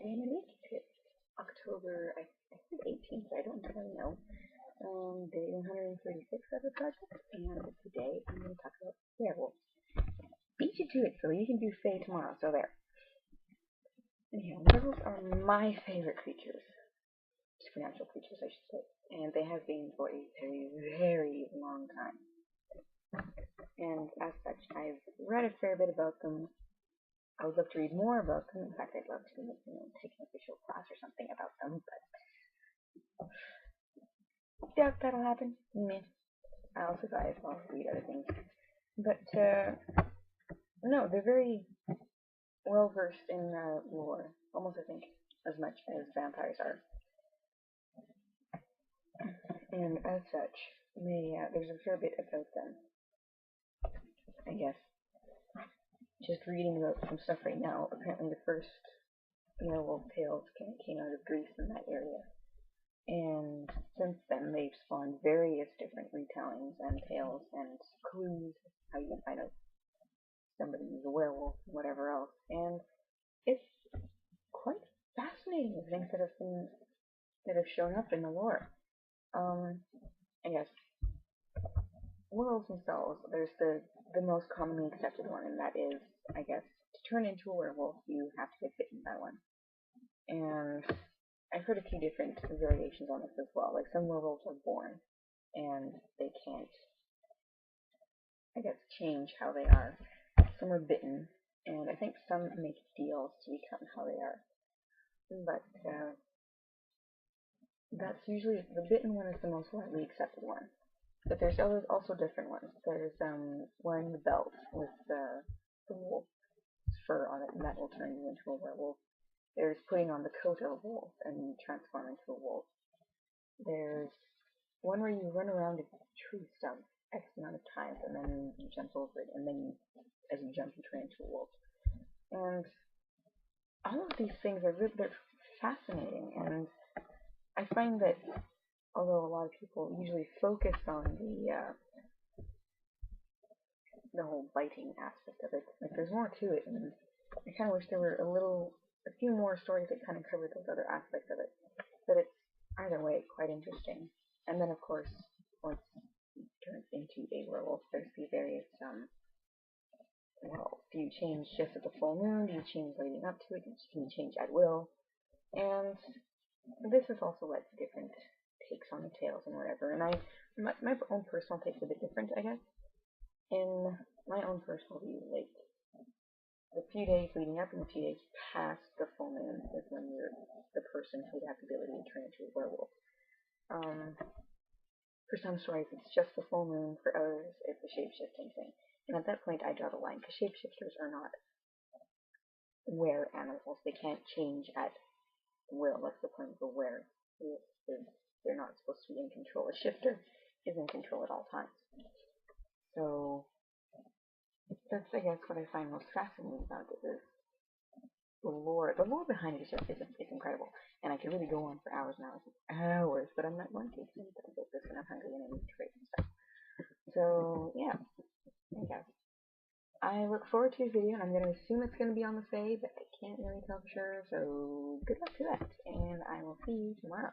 And it is October, I think 18th, I don't really know. Day 136 of the project, and today I'm going to talk about werewolves. Beat you to it, so you can do Fae tomorrow, so there. Anyhow, werewolves are my favorite creatures. Supernatural creatures, I should say. And they have been for a very, very long time. And as such, I've read a fair bit about them. I would love to read more about them. In fact, I'd love to take an official class or something about them, but doubt that'll happen. Meh. I'll survive. I'll read other things. But, no, they're very well versed in lore. Almost, I think, as much as vampires are. And as such, there's a fair bit about them. I guess. Just reading about some stuff right now, apparently the first werewolf tales came out of Greece in that area. And since then, they've spawned various different retellings and tales and clues how you can find out somebody is a werewolf and whatever else. And it's quite fascinating, the things that have shown up in the lore. I guess werewolves themselves, there's the most commonly accepted one, and that is, I guess, to turn into a werewolf, you have to get bitten by one. And I've heard a few different variations on this as well. Like, some werewolves are born, and they can't, I guess, change how they are. Some are bitten, and I think some make deals to become how they are. But, that's usually, the bitten one is the most widely accepted one. But there's also different ones. There's wearing the belt with the wolf's fur on it, and that will turn you into a werewolf. There's putting on the coat of a wolf and transform into a wolf. There's one where you run around a tree stump X amount of times, and then you jump over it, and then as you jump, you turn into a wolf. And all of these things are they're fascinating, and I find that although a lot of people usually focus on the whole biting aspect of it, like, there's more to it, and I kind of wish there were a few more stories that kind of covered those other aspects of it. But it's either way quite interesting. And then, of course, once it turns into a werewolf, there's the various well, do you change just at the full moon? Do you change leading up to it? Can you change at will? And this has also led to different takes on the tales and whatever. And my own personal take's a bit different, I guess. In my own personal view, like, the few days leading up and the few days past the full moon is when you're the person who has the ability to turn into a werewolf. For some stories, it's just the full moon. For others, it's the shape-shifting thing. And at that point, I draw the line, because shapeshifters are not were animals. They can't change at will. That's the point of a were. They're not supposed to be in control. A shifter is in control at all times. So that's, I guess, what I find most fascinating about it is the lore. The lore behind it is incredible. And I could really go on for hours and hours and hours, but I'm not going to, because I'm going to get this and I'm hungry and I need to trade and stuff. So, yeah, I guess. I look forward to your video, and I'm going to assume it's going to be on the Fae, but I can't really tell for sure, so good luck to that, and I will see you tomorrow.